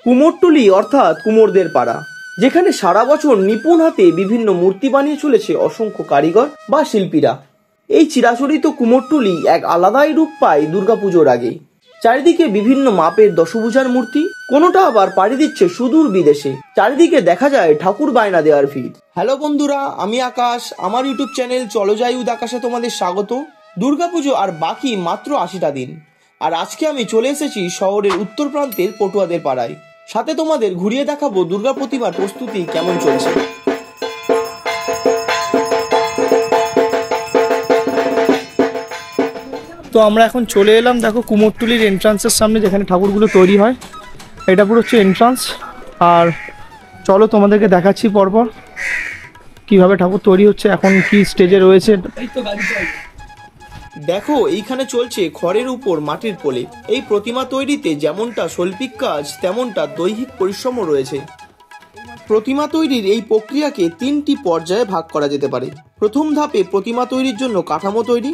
কুমোরটুলি অর্থাৎ কুমোরদের পাড়া, যেখানে সারা বছর নিপুণ হাতে বিভিন্ন মূর্তি বানিয়ে চলেছে অসংখ্য কারিগর বা শিল্পীরা। এই চিরাচরিত কুমোরটুলি এক আলাদাই রূপ পায় দুর্গাপুজোর আগে। চারিদিকে বিভিন্ন মাপের দশভুজার মূর্তি, কোনোটা আবার পাড়ি দিচ্ছে সুদূর বিদেশে। চারিদিকে দেখা যায় ঠাকুর বায়না দেওয়ার ভিড়। হ্যালো বন্ধুরা, আমি আকাশ, আমার ইউটিউব চ্যানেল চলো যাই উদ আকাশে তোমাদের স্বাগত। দুর্গাপুজো আর বাকি মাত্র ৮০টা দিন, আর আজকে আমি চলে এসেছি শহরের উত্তর প্রান্তের পটুয়াদের পাড়ায়। সাথে তোমাদের ঘুরিয়ে দেখাবো দুর্গা প্রতিমার প্রস্তুতি কেমন চলছে। তো আমরা এখন চলে এলাম, দেখো, কুমোরটুলির এন্ট্রান্সের সামনে, যেখানে ঠাকুরগুলো তৈরি হয়। এটা পুরো হচ্ছে এন্ট্রান্স। আর চলো তোমাদেরকে দেখাচ্ছি পরপর কিভাবে ঠাকুর তৈরি হচ্ছে, এখন কি স্টেজে রয়েছে। দেখো, এইখানে চলছে খড়ের উপর মাটির পোলে। এই প্রতিমা তৈরিতে যেমনটা শৈল্পিক কাজ, তেমনটা দৈহিক পরিশ্রমও রয়েছে। প্রতিমা তৈরির এই প্রক্রিয়াকে ৩টি পর্যায়ে ভাগ করা যেতে পারে। প্রথম ধাপে প্রতিমা তৈরির জন্য কাঠামো তৈরি,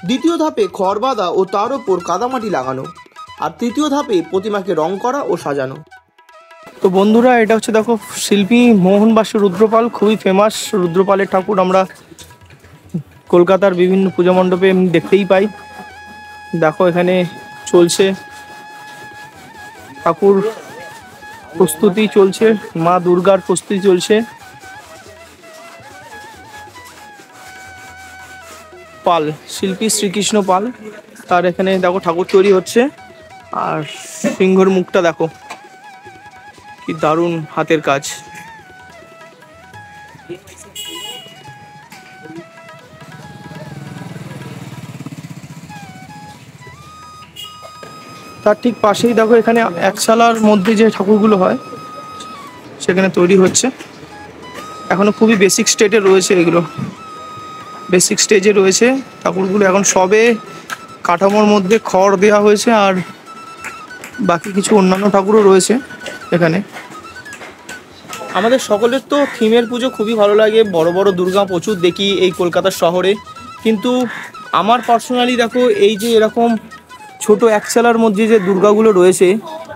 দ্বিতীয় ধাপে খড় বাঁধা ও তার উপর কাদামাটি লাগানো, আর তৃতীয় ধাপে প্রতিমাকে রং করা ও সাজানো। তো বন্ধুরা, এটা হচ্ছে দেখো শিল্পী মোহনবাসী রুদ্রপাল, খুবই ফেমাস রুদ্রপালের ঠাকুর। আমরা কলকাতার বিভিন্ন পূজা মণ্ডপে দেখতেই পাই। দেখো, এখানে চলছে ঠাকুর প্রস্তুতি চলছে, মা দুর্গার প্রস্তুতি চলছে। পাল শিল্পী শ্রীকৃষ্ণ পাল, তার এখানে দেখো ঠাকুর তৈরি হচ্ছে। আর সিংহর মুখটা দেখো, কি দারুণ হাতের কাজ। তার ঠিক পাশেই দেখো, এখানে একশালার মধ্যে যে ঠাকুরগুলো হয় সেখানে তৈরি হচ্ছে। এখনো খুবই বেসিক স্টেজে রয়েছে, এগুলো বেসিক স্টেজে রয়েছে ঠাকুরগুলো। এখন সবে কাঠামোর মধ্যে খড় দেওয়া হয়েছে, আর বাকি কিছু অন্যান্য ঠাকুরও রয়েছে এখানে। আমাদের সকলের তো থিমের পুজো খুবই ভালো লাগে, বড় বড় দুর্গা প্রচুর দেখি এই কলকাতার শহরে। কিন্তু আমার পার্সোনালি দেখো, এই যে এরকম ছোট একচালার মধ্যে যে দুর্গাগুলো রয়েছে,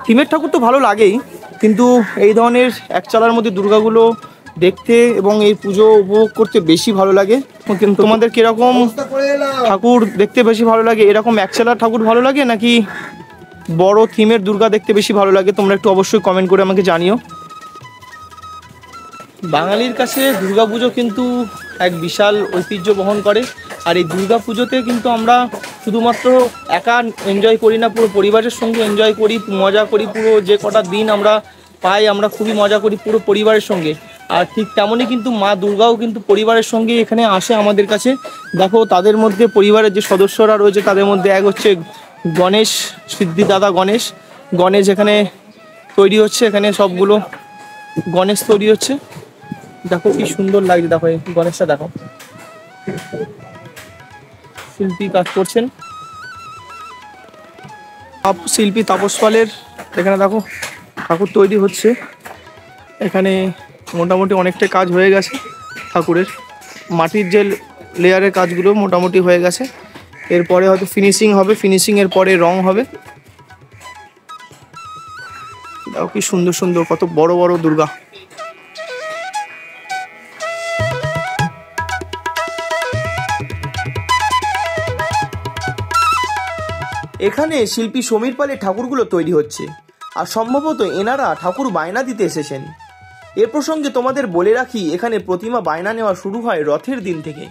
থিমের ঠাকুর তো ভালো লাগেই, কিন্তু এই ধরনের একচালার মধ্যে দুর্গাগুলো দেখতে এবং এই পুজো উপভোগ করতে বেশি ভালো লাগে। কিন্তু তোমাদের কিরকম ঠাকুর দেখতে বেশি ভালো লাগে? এরকম একচালার ঠাকুর ভালো লাগে, নাকি বড় থিমের দুর্গা দেখতে বেশি ভালো লাগে? তোমরা একটু অবশ্যই কমেন্ট করে আমাকে জানিও। বাঙালির কাছে দুর্গাপুজো কিন্তু এক বিশাল ঐতিহ্য বহন করে। আর এই দুর্গাপুজোতে কিন্তু আমরা শুধুমাত্র একা এনজয় করি না, পুরো পরিবারের সঙ্গে এনজয় করি, মজা করি। পুরো যে কটা দিন আমরা পাই, আমরা খুবই মজা করি পুরো পরিবারের সঙ্গে। আর ঠিক তেমনই কিন্তু মা দুর্গাও কিন্তু পরিবারের সঙ্গে এখানে আসে আমাদের কাছে। দেখো, তাদের মধ্যে পরিবারের যে সদস্যরা রয়েছে, তাদের মধ্যে এক হচ্ছে গণেশ, সিদ্ধি দাদা গণেশ। গণেশ এখানে তৈরি হচ্ছে, এখানে সবগুলো গণেশ তৈরি হচ্ছে। দেখো কি সুন্দর লাগছে, দেখো এই গণেশটা দেখো, শিল্পী কাজ করছেন। শিল্পী তাপস পালের এখানে দেখো ঠাকুর তৈরি হচ্ছে। এখানে মোটামুটি অনেকটাই কাজ হয়ে গেছে ঠাকুরের। মাটির যে লেয়ারের কাজগুলো মোটামুটি হয়ে গেছে, এরপরে হয়তো ফিনিশিং হবে, ফিনিশিংয়ের পরে রং হবে। দেখো কি সুন্দর সুন্দর, কত বড় বড় দুর্গা। এখানে শিল্পী সমীর পালের ঠাকুরগুলো তৈরি হচ্ছে, আর সম্ভবত এনারা ঠাকুর বায়না দিতে এসেছেন। এ প্রসঙ্গে তোমাদের বলে রাখি, এখানে প্রতিমা বায়না নেওয়া শুরু হয় রথের দিন থেকে।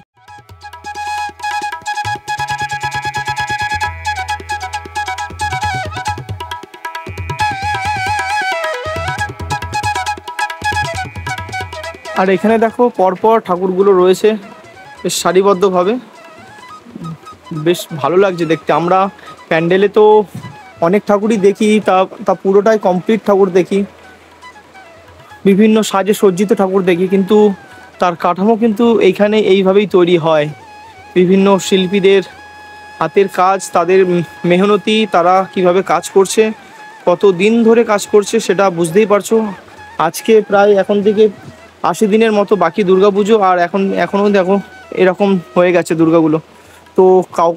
আর এখানে দেখো পরপর ঠাকুরগুলো রয়েছে বেশ সারিবদ্ধভাবে, বেশ ভালো লাগছে দেখতে। আমরা প্যান্ডেলে তো অনেক ঠাকুরই দেখি, তা পুরোটাই কমপ্লিট ঠাকুর দেখি, বিভিন্ন সাজে সজ্জিত ঠাকুর দেখি, কিন্তু তার কাঠামো কিন্তু এইখানে এইভাবেই তৈরি হয়। বিভিন্ন শিল্পীদের হাতের কাজ, তাদের মেহনতি, তারা কিভাবে কাজ করছে, কত দিন ধরে কাজ করছে সেটা বুঝতেই পারছো। আজকে প্রায় এখন থেকে ৮০ দিনের মতো বাকি দুর্গাপুজো, আর এখনও দেখো এরকম হয়ে গেছে দুর্গাগুলো। তো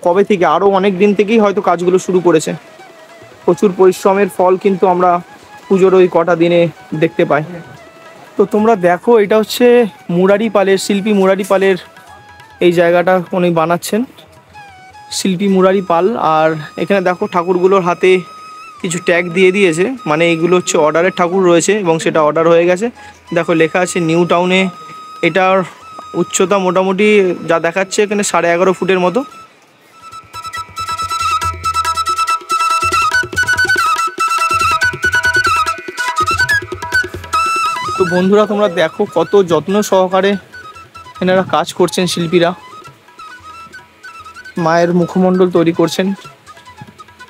কবে থেকে, আরও অনেক দিন থেকেই হয়তো কাজগুলো শুরু করেছে। প্রচুর পরিশ্রমের ফল কিন্তু আমরা পুজোর ওই কটা দিনে দেখতে পাই। তো তোমরা দেখো, এটা হচ্ছে মুরারি পালের শিল্পী মুরারি পালের এই জায়গাটা উনি বানাচ্ছেন, শিল্পী মুরারি পাল। আর এখানে দেখো ঠাকুরগুলোর হাতে কিছু ট্যাগ দিয়ে দিয়েছে, মানে এইগুলো হচ্ছে অর্ডারের ঠাকুর রয়েছে এবং সেটা অর্ডার হয়ে গেছে। দেখো লেখা আছে নিউ টাউনে। এটার উচ্চতা মোটামুটি যা দেখাচ্ছে এখানে 11.5 ফুটের মতো। তো বন্ধুরা তোমরা দেখো কত যত্ন সহকারে এনারা কাজ করছেন শিল্পীরা, মায়ের মুখমণ্ডল তৈরি করছেন।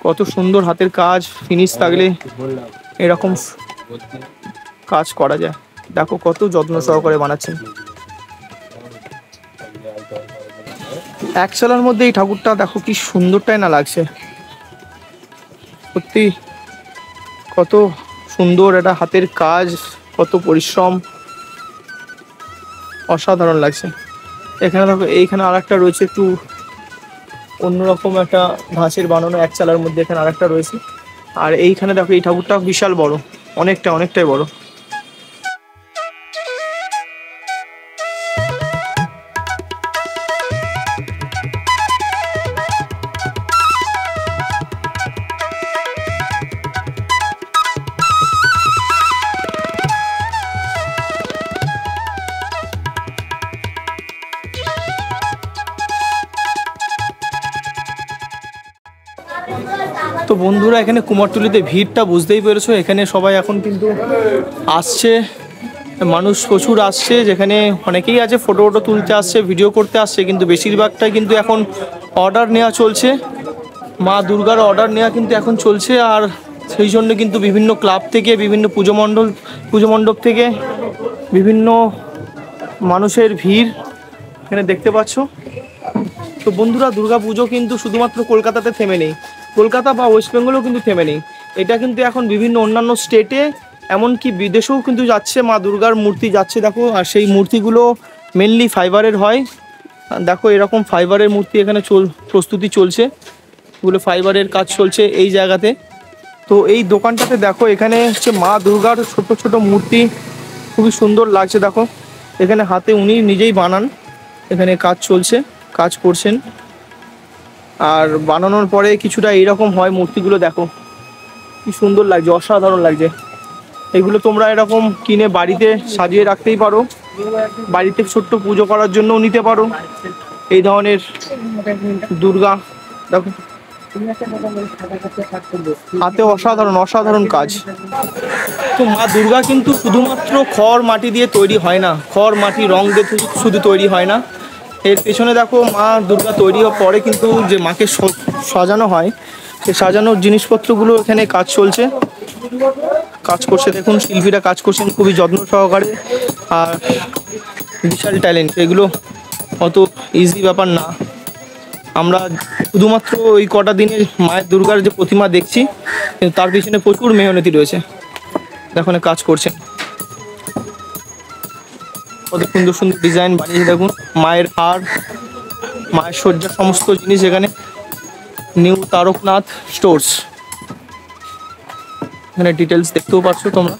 কত সুন্দর হাতের কাজ, ফিনিশ থাকলে এরকম কাজ করা যায়। দেখো কত যত্ন সহকারে বানাচ্ছেন। একচালার মধ্যে এই ঠাকুরটা দেখো কি সুন্দরটাই না লাগছে, সত্যি কত সুন্দর এটা হাতের কাজ, কত পরিশ্রম, অসাধারণ লাগছে। এখানে দেখো এইখানে আর একটা রয়েছে, একটু অন্যরকম একটা ঘাসের বানানো একচালার মধ্যে এখানে আর একটা রয়েছে। আর এইখানে দেখো এই ঠাকুরটা বিশাল বড়, অনেকটাই বড়। তো বন্ধুরা এখানে কুমারটুলিতে ভিড়টা বুঝতেই পেরেছো, এখানে সবাই এখন কিন্তু আসছে, মানুষ প্রচুর আসছে, যেখানে অনেকেই আছে ফটো তুলতে আসছে, ভিডিও করতে আসছে, কিন্তু বেশিরভাগটাই কিন্তু এখন অর্ডার নেওয়া চলছে। মা দুর্গার অর্ডার নেওয়া কিন্তু এখন চলছে। আর সেই জন্য কিন্তু বিভিন্ন ক্লাব থেকে, বিভিন্ন পুজো মণ্ডপ থেকে বিভিন্ন মানুষের ভিড় এখানে দেখতে পাচ্ছ। তো বন্ধুরা দুর্গা পুজো কিন্তু শুধুমাত্র কলকাতাতে থেমে নেই, কলকাতা বা ওয়েস্ট বেঙ্গলেও কিন্তু থেমে নেই, এটা কিন্তু এখন বিভিন্ন অন্যান্য স্টেটে এমনকি বিদেশেও কিন্তু যাচ্ছে, মা দুর্গার মূর্তি যাচ্ছে দেখো। আর সেই মূর্তিগুলো মেনলি ফাইবারের হয়, দেখো এরকম ফাইবারের মূর্তি এখানে প্রস্তুতি চলছে, এগুলো ফাইবারের কাজ চলছে এই জায়গাতে। তো এই দোকানটাতে দেখো এখানে হচ্ছে মা দুর্গার ছোট ছোট মূর্তি, খুবই সুন্দর লাগছে দেখো। এখানে হাতে উনি নিজেই বানান, এখানে কাজ চলছে, কাজ করছেন। আর বানানোর পরে কিছুটা এইরকম হয় মূর্তিগুলো, দেখো কি সুন্দর লাগছে, অসাধারণ লাগছে। এগুলো তোমরা এরকম কিনে বাড়িতে সাজিয়ে রাখতেই পারো, বাড়িতে ছোট্ট পুজো করার জন্যও নিতে পারো এই ধরনের দুর্গা। দেখো হাতে অসাধারণ কাজ। তো মা দুর্গা কিন্তু শুধুমাত্র খড় মাটি দিয়ে তৈরি হয় না, খড় মাটি রং দিয়ে শুধু তৈরি হয় না, এর পেছনে দেখো মা দুর্গা তৈরি হওয়ার পরে কিন্তু যে মাকে সাজানো হয়, সেই সাজানোর জিনিসপত্রগুলো এখানে কাজ চলছে, কাজ করছে। দেখুন শিল্পীরা কাজ করছেন খুবই যত্ন সহকারে, আর বিশাল ট্যালেন্ট, এগুলো অত ইজি ব্যাপার না। আমরা শুধুমাত্র ওই কটা দিনে মায়ের দুর্গার যে প্রতিমা দেখছি, কিন্তু তার পিছনে প্রচুর মেহনতি রয়েছে, দেখুন কাজ করছেন, কত সুন্দর সুন্দর ডিজাইন বানিয়েছে। দেখুন মায়ের হার, মায়ের সজ্জা, সমস্ত জিনিস এখানে নিউ তারকনাথ স্টোর্স, এখানে ডিটেলস দেখতেও পাচ্ছ তোমরা,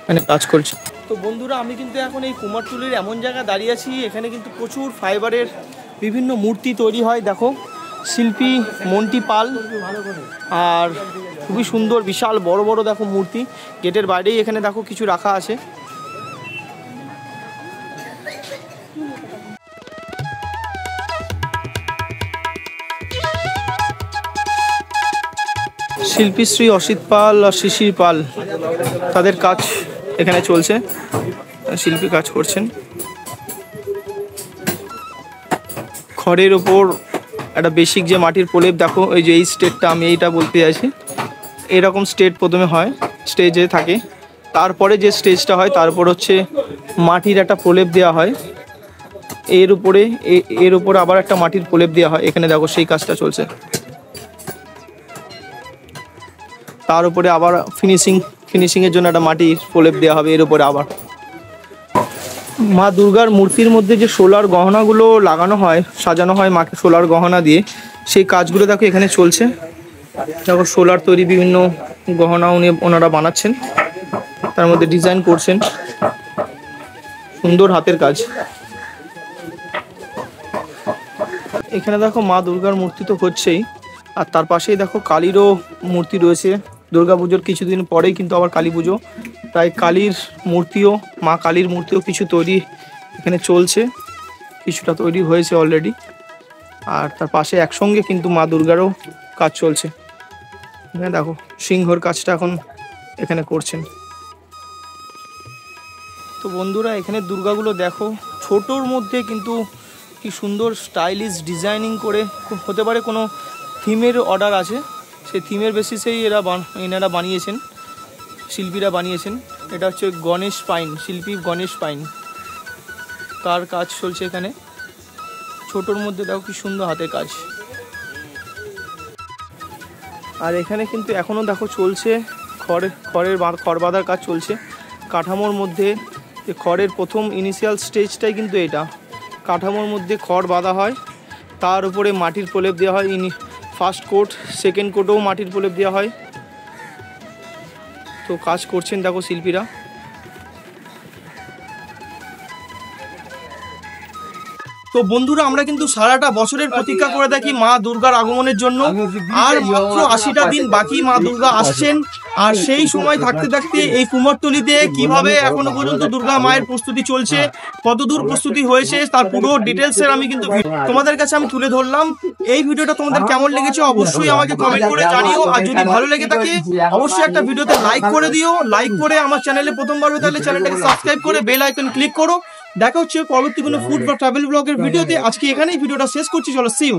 এখানে কাজ করছে। তো বন্ধুরা আমি কিন্তু এখন এই কুমারটুলির এমন জায়গায় দাঁড়িয়ে আছি, এখানে কিন্তু প্রচুর ফাইবারের বিভিন্ন মূর্তি তৈরি হয়। দেখো শিল্পী মন্টি পাল, আর খুবই সুন্দর বিশাল বড় দেখো মূর্তি। গেটের বাইরেই এখানে দেখো কিছু রাখা আছে। শিল্পী শ্রী অসিত পাল আর শিশির পাল, তাদের কাজ এখানে চলছে, শিল্পী কাজ করছেন। খড়ের ওপর একটা বেসিক যে মাটির প্রলেপ, দেখো এই যে এই স্টেটটা আমি এইটা বলতে চাইছি, এরকম স্টেট প্রথমে হয়, স্টেজে থাকে, তারপরে যে স্টেজটা হয় তারপর হচ্ছে মাটির একটা প্রলেপ দেওয়া হয়, এর উপরে আবার একটা মাটির প্রলেপ দেওয়া হয়। এখানে দেখো সেই কাজটা চলছে, তার উপরে আবার ফিনিশিংয়ের জন্য একটা মাটির প্রলেপ দেওয়া হবে এর উপরে আবার। মা দুর্গার মূর্তির মধ্যে যে সোলার গহনাগুলো লাগানো হয়, সাজানো হয় মাকে সোলার গহনা দিয়ে, সেই কাজগুলো দেখো এখানে চলছে। দেখো সোলার তৈরি বিভিন্ন গহনা ওনারা বানাচ্ছেন, তার মধ্যে ডিজাইন করছেন, সুন্দর হাতের কাজ। এখানে দেখো মা দুর্গার মূর্তি তো হচ্ছেই, আর তার পাশেই দেখো কালীরও মূর্তি রয়েছে। দুর্গাপুজোর কিছুদিন পরেই কিন্তু আবার কালী পুজো, তাই কালীর মূর্তিও, মা কালীর মূর্তিও কিছু তৈরি এখানে চলছে, কিছুটা তৈরি হয়েছে অলরেডি। আর তার পাশে একসঙ্গে কিন্তু মা দুর্গারও কাজ চলছে। এখানে দেখো সিংহর কাজটা এখন এখানে করছেন। তো বন্ধুরা এখানে দুর্গাগুলো দেখো, ছোটোর মধ্যে কিন্তু কি সুন্দর স্টাইলিশ ডিজাইনিং করে, হতে পারে কোনো থিমের অর্ডার আছে, সেই থিমের বেসিসেই এনারা বানিয়েছেন, শিল্পীরা বানিয়েছেন। এটা হচ্ছে গণেশ পাইন, শিল্পী গণেশ পাইন, তার কাজ চলছে এখানে। ছোটোর মধ্যে দেখো কি সুন্দর হাতের কাজ। আর এখানে কিন্তু এখনও দেখো চলছে খড় বাঁধার কাজ চলছে। কাঠামোর মধ্যে যে খড়ের প্রথম ইনিশিয়াল স্টেজটাই কিন্তু এটা, কাঠামোর মধ্যে খড় বাঁধা হয়, তার উপরে মাটির প্রলেপ দেওয়া হয়। ফার্স্ট কোট, সেকেন্ড কোটেও মাটির প্রলেপ দেওয়া হয়। তো কাজ করছেন দেখো শিল্পীরা। তো বন্ধুরা আমরা কিন্তু সারাটা বছরের প্রতীক্ষা করে থাকি মা দুর্গার আগমনের জন্য, আর মাত্র 80টা দিন বাকি মা দুর্গা আসছেন। আর সেই সময় থাকতে থাকতে এই কুমোরটুলিতে কিভাবে এখনো পর্যন্ত দুর্গা মায়ের প্রস্তুতি চলছে, কতদূর প্রস্তুতি হয়েছে, তার পুরো ডিটেলসের আমি কিন্তু তোমাদের কাছে আমি তুলে ধরলাম। এই ভিডিওটা তোমাদের কেমন লেগেছে অবশ্যই আমাকে কমেন্ট করে জানিও, আর যদি ভালো লেগে থাকে অবশ্যই একটা ভিডিওতে লাইক করে দিও। লাইক করে আমার চ্যানেলে প্রথমবার হয়ে তাহলে চ্যানেলটাকে সাবস্ক্রাইব করে বেল আইকন ক্লিক করো। দেখা হচ্ছে পরবর্তী কোনো ফুড বা ট্রাভেল ব্লগের ভিডিওতে। আজকে এখানেই ভিডিওটা শেষ করছি, চলো সি ইউ।